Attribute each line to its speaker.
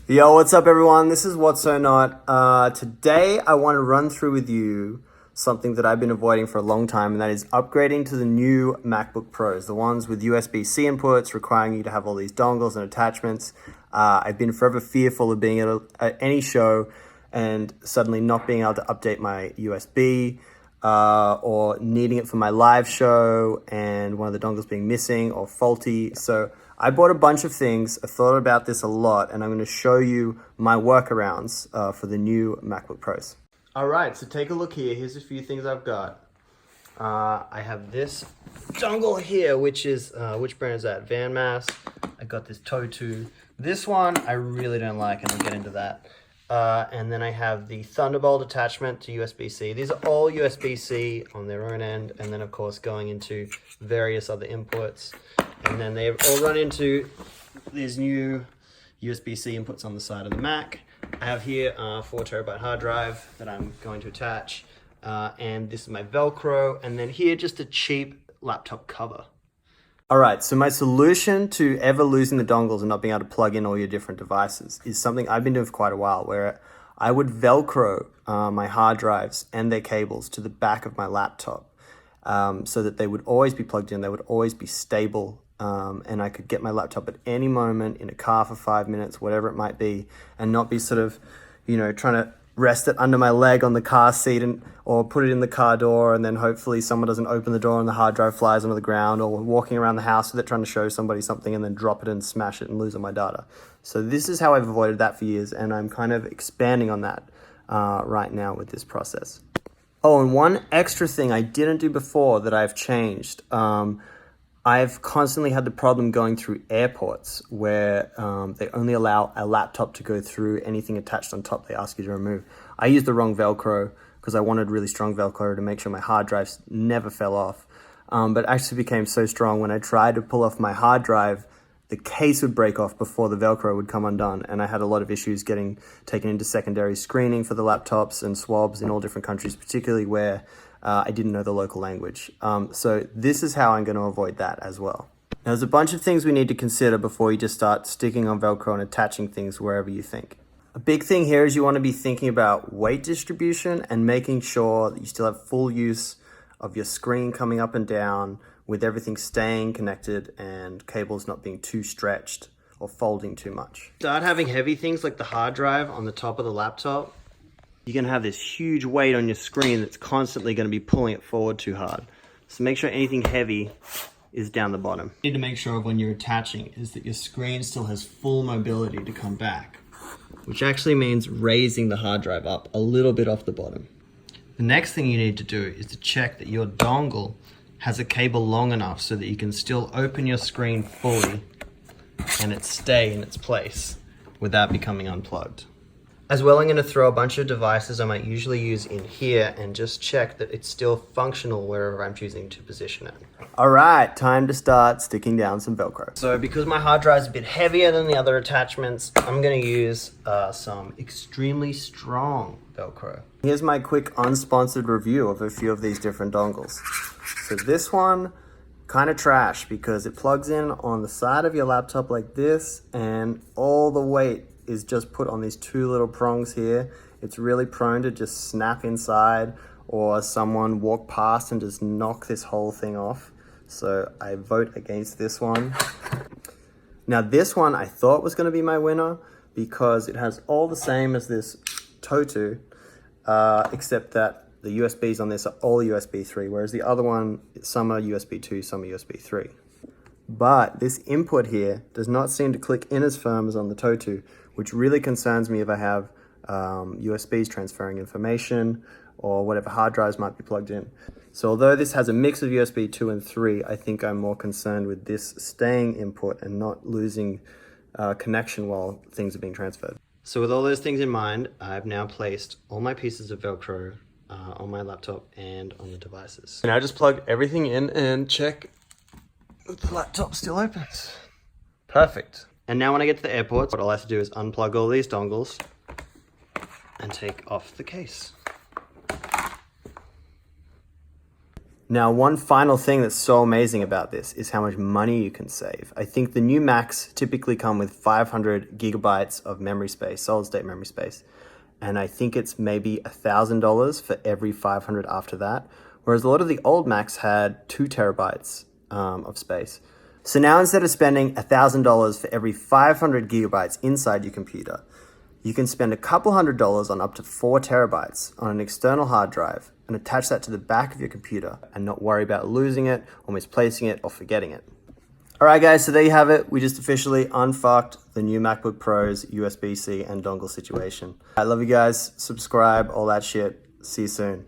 Speaker 1: Yo, what's up everyone? This is What's So Not. Today I want to run through with you something that I've been avoiding for a long time, and that is upgrading to the new MacBook Pros, the ones with USB-C inputs requiring you to have all these dongles and attachments. I've been forever fearful of being at any show and suddenly not being able to update my USB or needing it for my live show and one of the dongles being missing or faulty. So I bought a bunch of things. I thought about this a lot, and I'm going to show you my workarounds for the new MacBook Pros. All right, so take a look here. Here's a few things I've got. I have this dongle here, which brand is that? Van Mass. I got this Toe2. This one I really don't like, and I'll get into that. And then I have the Thunderbolt attachment to USB-C. These are all USB-C on their own end, and then of course going into various other inputs. And then they all run into these new USB-C inputs on the side of the Mac. I have here a 4 terabyte hard drive that I'm going to attach. And this is my Velcro. And then here, just a cheap laptop cover. All right, so my solution to ever losing the dongles and not being able to plug in all your different devices is something I've been doing for quite a while, where I would Velcro my hard drives and their cables to the back of my laptop so that they would always be plugged in, they would always be stable, and I could get my laptop at any moment in a car for 5 minutes, whatever it might be, and not be sort of, trying to rest it under my leg on the car seat or put it in the car door, and then hopefully someone doesn't open the door and the hard drive flies onto the ground, or walking around the house with it trying to show somebody something and then drop it and smash it and lose all my data. So this is how I've avoided that for years, and I'm kind of expanding on that right now with this process. Oh, and one extra thing I didn't do before that I've changed. I've constantly had the problem going through airports where they only allow a laptop to go through. Anything attached on top they ask you to remove. I used the wrong Velcro because I wanted really strong Velcro to make sure my hard drives never fell off. But it actually became so strong when I tried to pull off my hard drive, the case would break off before the Velcro would come undone. And I had a lot of issues getting taken into secondary screening for the laptops and swabs in all different countries, particularly where I didn't know the local language. So this is how I'm going to avoid that as well. Now, there's a bunch of things we need to consider before you just start sticking on Velcro and attaching things wherever you think. A big thing here is you want to be thinking about weight distribution and making sure that you still have full use of your screen coming up and down with everything staying connected and cables not being too stretched or folding too much. Start having heavy things like the hard drive on the top of the laptop. You're going to have this huge weight on your screen that's constantly going to be pulling it forward too hard. So make sure anything heavy is down the bottom. You need to make sure when you're attaching is that your screen still has full mobility to come back, which actually means raising the hard drive up a little bit off the bottom. The next thing you need to do is to check that your dongle has a cable long enough so that you can still open your screen fully and it stay in its place without becoming unplugged. As well, I'm going to throw a bunch of devices I might usually use in here and just check that it's still functional wherever I'm choosing to position it. All right, time to start sticking down some Velcro. So because my hard drive is a bit heavier than the other attachments, I'm going to use some extremely strong Velcro. Here's my quick unsponsored review of a few of these different dongles. So this one, kind of trash because it plugs in on the side of your laptop like this, and all the weight is just put on these two little prongs here. It's really prone to just snap inside, or someone walk past and just knock this whole thing off. So I vote against this one. Now this one I thought was going to be my winner because it has all the same as this Toe2, except that the USBs on this are all USB 3, whereas the other one, some are USB 2, some are USB 3. But this input here does not seem to click in as firm as on the Toe2, which really concerns me if I have USBs transferring information or whatever hard drives might be plugged in. So although this has a mix of USB 2 and 3, I think I'm more concerned with this staying input and not losing connection while things are being transferred. So with all those things in mind, I've now placed all my pieces of Velcro on my laptop and on the devices. And I just plugged everything in and check that the laptop still opens. Perfect. And now when I get to the airport, what I'll have to do is unplug all these dongles and take off the case. Now, one final thing that's so amazing about this is how much money you can save. I think the new Macs typically come with 500 gigabytes of memory space, solid state memory space. And I think it's maybe $1,000 for every 500 after that. Whereas a lot of the old Macs had 2 terabytes of space. So now instead of spending $1,000 for every 500 gigabytes inside your computer, you can spend a couple $100s on up to 4 terabytes on an external hard drive and attach that to the back of your computer and not worry about losing it or misplacing it or forgetting it. All right, guys, so there you have it. We just officially unfucked the new MacBook Pro's USB-C and dongle situation. I love you guys. Subscribe, all that shit. See you soon.